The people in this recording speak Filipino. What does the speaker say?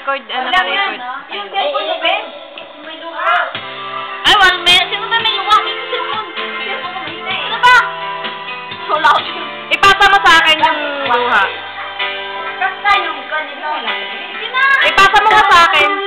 naka-record. Naka-record. Yung cellphone mo, Ben? May luha. Ay, sino ba may luha? May cellphone. Cellphone mo, hindi eh. Ano ba? So loud. Ipasa mo sa akin yung luha. Basta yung kanila. Ipasa mo nga sa akin.